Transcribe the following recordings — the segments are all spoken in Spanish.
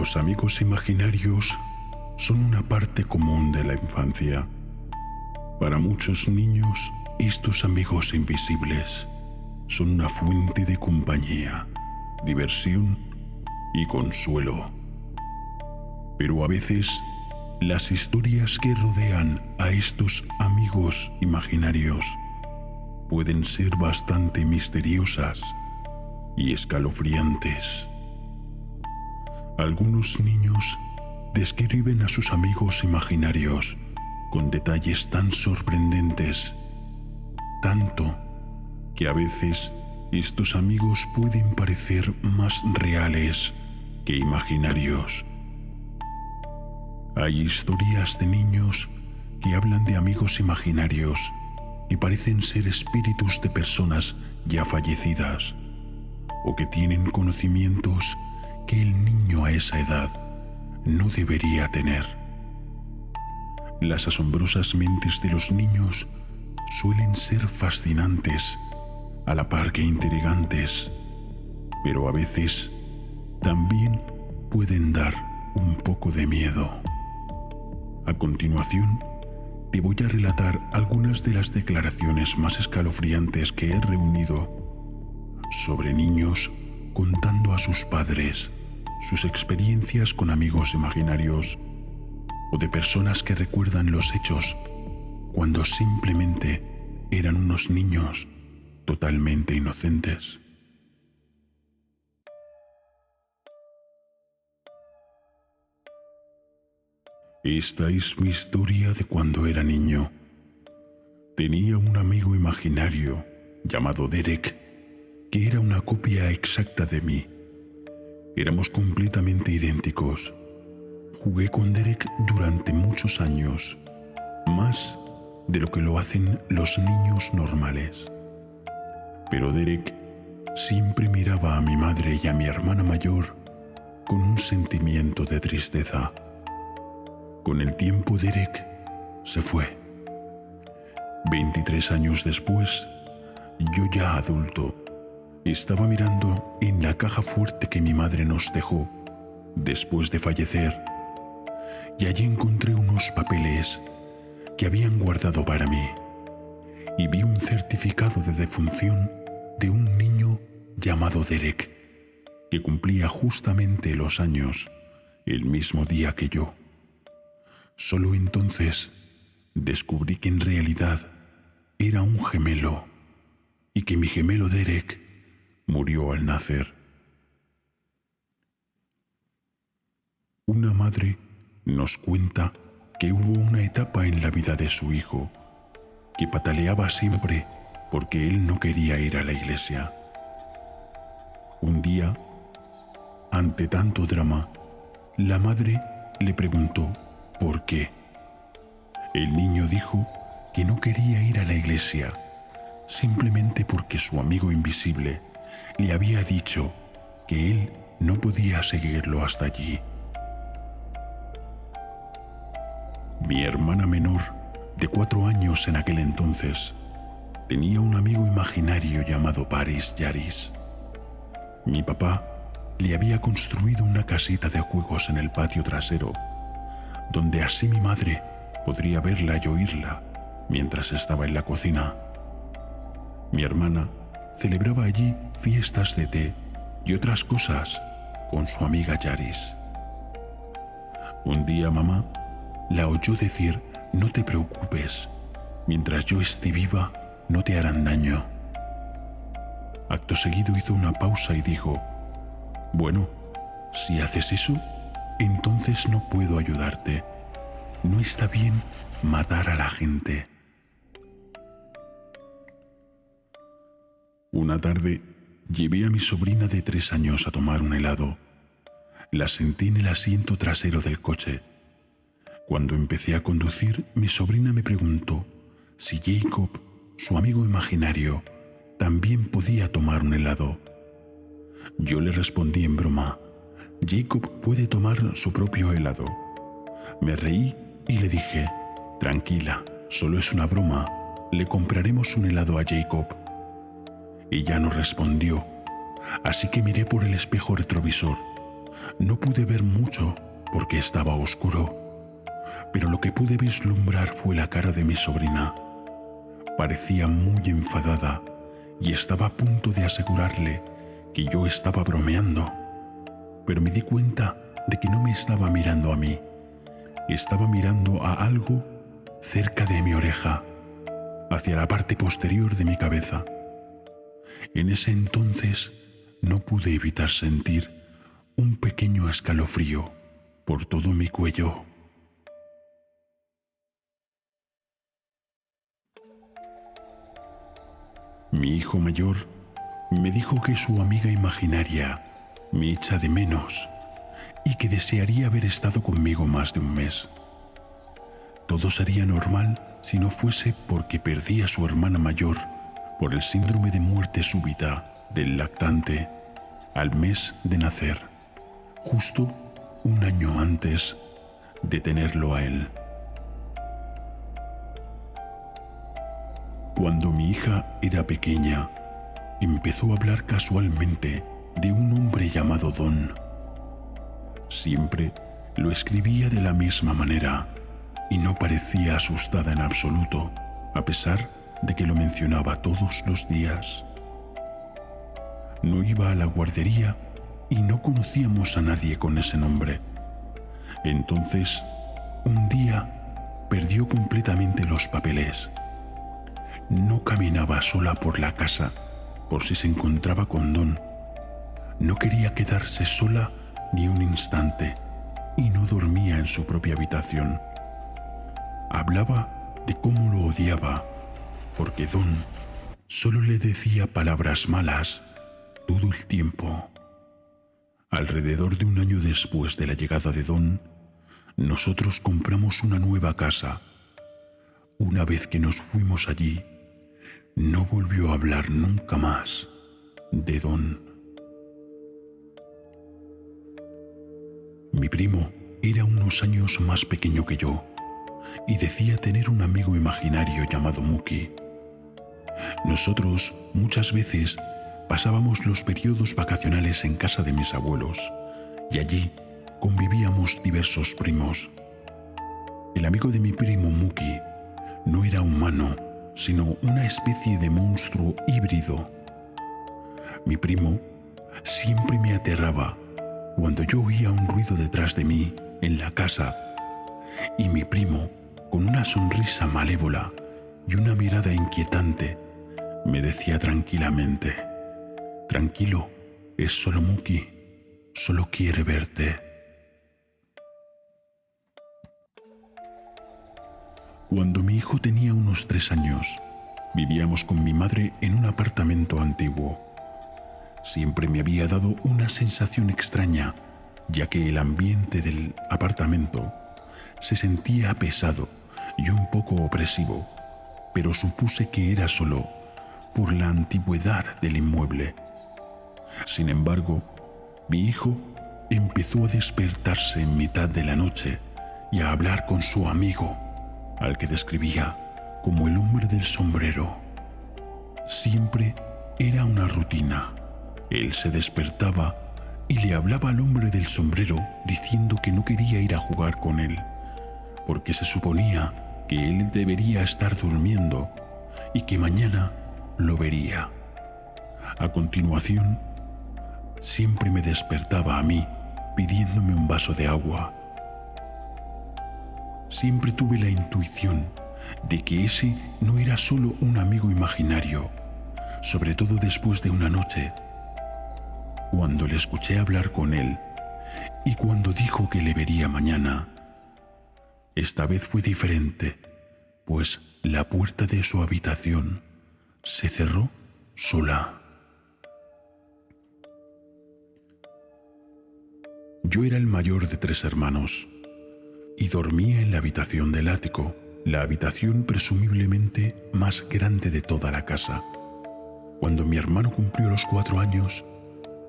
Los amigos imaginarios son una parte común de la infancia. Para muchos niños, estos amigos invisibles son una fuente de compañía, diversión y consuelo. Pero a veces, las historias que rodean a estos amigos imaginarios pueden ser bastante misteriosas y escalofriantes. Algunos niños describen a sus amigos imaginarios con detalles tan sorprendentes, tanto que a veces estos amigos pueden parecer más reales que imaginarios. Hay historias de niños que hablan de amigos imaginarios y parecen ser espíritus de personas ya fallecidas, o que tienen conocimientos que el niño a esa edad no debería tener. Las asombrosas mentes de los niños suelen ser fascinantes, a la par que intrigantes, pero a veces también pueden dar un poco de miedo. A continuación, te voy a relatar algunas de las declaraciones más escalofriantes que he reunido sobre niños contando a sus padres sus experiencias con amigos imaginarios, o de personas que recuerdan los hechos cuando simplemente eran unos niños totalmente inocentes. Esta es mi historia de cuando era niño. Tenía un amigo imaginario llamado Derek, que era una copia exacta de mí. Éramos completamente idénticos. Jugué con Derek durante muchos años, más de lo que lo hacen los niños normales. Pero Derek siempre miraba a mi madre y a mi hermana mayor con un sentimiento de tristeza. Con el tiempo Derek se fue. 23 años después, yo ya adulto, estaba mirando en la caja fuerte que mi madre nos dejó después de fallecer, y allí encontré unos papeles que habían guardado para mí, y vi un certificado de defunción de un niño llamado Derek, que cumplía justamente los años el mismo día que yo. Solo entonces descubrí que en realidad era un gemelo, y que mi gemelo Derek murió al nacer. Una madre nos cuenta que hubo una etapa en la vida de su hijo que pataleaba siempre porque él no quería ir a la iglesia. Un día, ante tanto drama, la madre le preguntó por qué. El niño dijo que no quería ir a la iglesia simplemente porque su amigo invisible le había dicho que él no podía seguirlo hasta allí. Mi hermana menor, de 4 años en aquel entonces, tenía un amigo imaginario llamado Paris Yaris. Mi papá le había construido una casita de juegos en el patio trasero, donde así mi madre podría verla y oírla mientras estaba en la cocina. Mi hermana celebraba allí fiestas de té y otras cosas con su amiga Yaris. Un día mamá la oyó decir: «No te preocupes, mientras yo esté viva no te harán daño». Acto seguido hizo una pausa y dijo: «Bueno, si haces eso, entonces no puedo ayudarte. No está bien matar a la gente». Una tarde llevé a mi sobrina de 3 años a tomar un helado. La senté en el asiento trasero del coche. Cuando empecé a conducir, mi sobrina me preguntó si Jacob, su amigo imaginario, también podía tomar un helado. Yo le respondí en broma: «Jacob puede tomar su propio helado». Me reí y le dije: «Tranquila, solo es una broma, le compraremos un helado a Jacob». Ella no respondió, así que miré por el espejo retrovisor, No pude ver mucho porque estaba oscuro, pero lo que pude vislumbrar fue la cara de mi sobrina. Parecía muy enfadada y estaba a punto de asegurarle que yo estaba bromeando, pero me di cuenta de que no me estaba mirando a mí, estaba mirando a algo cerca de mi oreja, hacia la parte posterior de mi cabeza. En ese entonces no pude evitar sentir un pequeño escalofrío por todo mi cuello. Mi hijo mayor me dijo que su amiga imaginaria me echa de menos y que desearía haber estado conmigo más de un mes. Todo sería normal si no fuese porque perdí a su hermana mayor por el síndrome de muerte súbita del lactante al mes de nacer, justo un año antes de tenerlo a él. Cuando mi hija era pequeña, empezó a hablar casualmente de un hombre llamado Don. Siempre lo escribía de la misma manera y no parecía asustada en absoluto, a pesar de que lo mencionaba todos los días. No iba a la guardería y no conocíamos a nadie con ese nombre. Entonces, un día perdió completamente los papeles. No caminaba sola por la casa por si se encontraba con Don. No quería quedarse sola ni un instante y no dormía en su propia habitación. Hablaba de cómo lo odiaba porque Don solo le decía palabras malas todo el tiempo. Alrededor de un año después de la llegada de Don, nosotros compramos una nueva casa. Una vez que nos fuimos allí, no volvió a hablar nunca más de Don. Mi primo era unos años más pequeño que yo y decía tener un amigo imaginario llamado Muki. Nosotros muchas veces pasábamos los periodos vacacionales en casa de mis abuelos y allí convivíamos diversos primos. El amigo de mi primo Muki no era humano, sino una especie de monstruo híbrido. Mi primo siempre me aterraba cuando yo oía un ruido detrás de mí en la casa y mi primo, con una sonrisa malévola y una mirada inquietante, me decía tranquilamente: «Tranquilo, es solo Muki, solo quiere verte». Cuando mi hijo tenía unos 3 años, vivíamos con mi madre en un apartamento antiguo. Siempre me había dado una sensación extraña, ya que el ambiente del apartamento se sentía pesado y un poco opresivo, pero supuse que era solo por la antigüedad del inmueble. Sin embargo, mi hijo empezó a despertarse en mitad de la noche y a hablar con su amigo, al que describía como el hombre del sombrero. Siempre era una rutina. Él se despertaba y le hablaba al hombre del sombrero diciendo que no quería ir a jugar con él, porque se suponía que él debería estar durmiendo y que mañana lo vería. A continuación, siempre me despertaba a mí pidiéndome un vaso de agua. Siempre tuve la intuición de que ese no era solo un amigo imaginario, sobre todo después de una noche, cuando le escuché hablar con él y cuando dijo que le vería mañana. Esta vez fue diferente, pues la puerta de su habitación se cerró sola. Yo era el mayor de 3 hermanos y dormía en la habitación del ático, la habitación presumiblemente más grande de toda la casa. Cuando mi hermano cumplió los 4 años,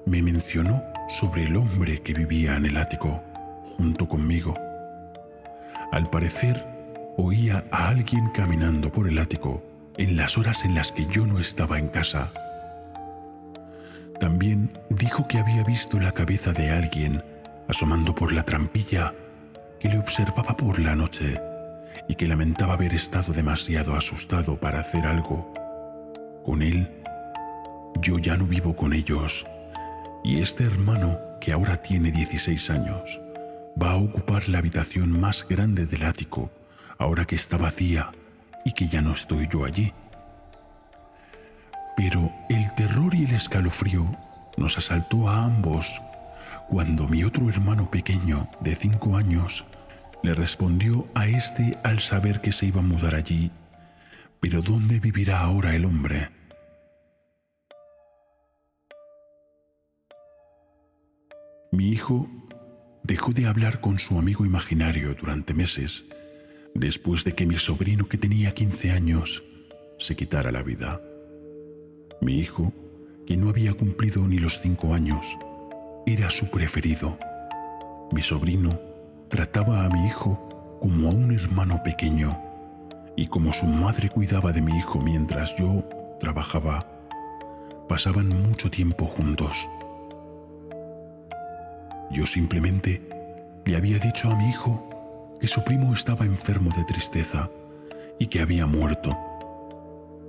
me mencionó sobre el hombre que vivía en el ático junto conmigo. Al parecer, oía a alguien caminando por el ático en las horas en las que yo no estaba en casa. También dijo que había visto la cabeza de alguien asomando por la trampilla, que le observaba por la noche y que lamentaba haber estado demasiado asustado para hacer algo. Con él, yo ya no vivo con ellos, y este hermano, que ahora tiene 16 años, va a ocupar la habitación más grande del ático, ahora que está vacía y que ya no estoy yo allí. Pero el terror y el escalofrío nos asaltó a ambos cuando mi otro hermano pequeño, de 5 años, le respondió a este al saber que se iba a mudar allí. ¿Pero dónde vivirá ahora el hombre? Mi hijo dejó de hablar con su amigo imaginario durante meses, después de que mi sobrino, que tenía 15 años, se quitara la vida. Mi hijo, que no había cumplido ni los 5 años, era su preferido. Mi sobrino trataba a mi hijo como a un hermano pequeño, y como su madre cuidaba de mi hijo mientras yo trabajaba, pasaban mucho tiempo juntos. Yo simplemente le había dicho a mi hijo que su primo estaba enfermo de tristeza y que había muerto.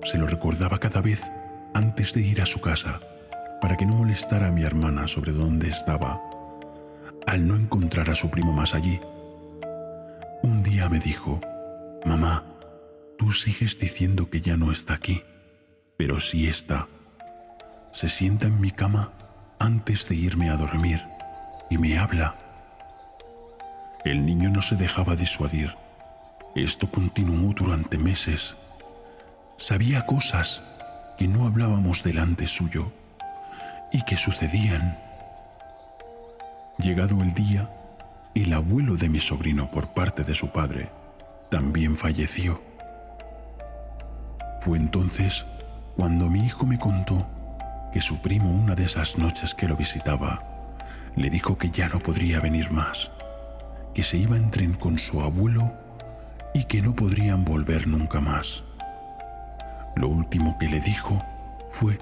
Se lo recordaba cada vez antes de ir a su casa, para que no molestara a mi hermana sobre dónde estaba, al no encontrar a su primo más allí. Un día me dijo: «Mamá, tú sigues diciendo que ya no está aquí, pero sí está. Se sienta en mi cama antes de irme a dormir y me habla». El niño no se dejaba disuadir. Esto continuó durante meses. Sabía cosas que no hablábamos delante suyo y que sucedían. Llegado el día, el abuelo de mi sobrino por parte de su padre también falleció. Fue entonces cuando mi hijo me contó que su primo, una de esas noches que lo visitaba, le dijo que ya no podría venir más, que se iba en tren con su abuelo y que no podrían volver nunca más. Lo último que le dijo fue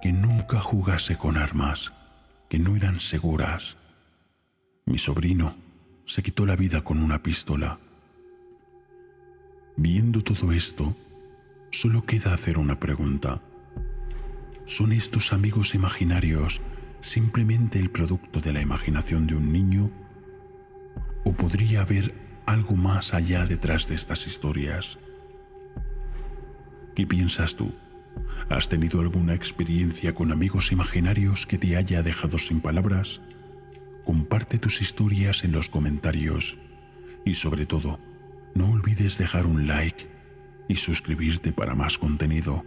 que nunca jugase con armas, que no eran seguras. Mi sobrino se quitó la vida con una pistola. Viendo todo esto, solo queda hacer una pregunta. ¿Son estos amigos imaginarios simplemente el producto de la imaginación de un niño? ¿O podría haber algo más allá detrás de estas historias? ¿Qué piensas tú? ¿Has tenido alguna experiencia con amigos imaginarios que te haya dejado sin palabras? Comparte tus historias en los comentarios y, sobre todo, no olvides dejar un like y suscribirte para más contenido.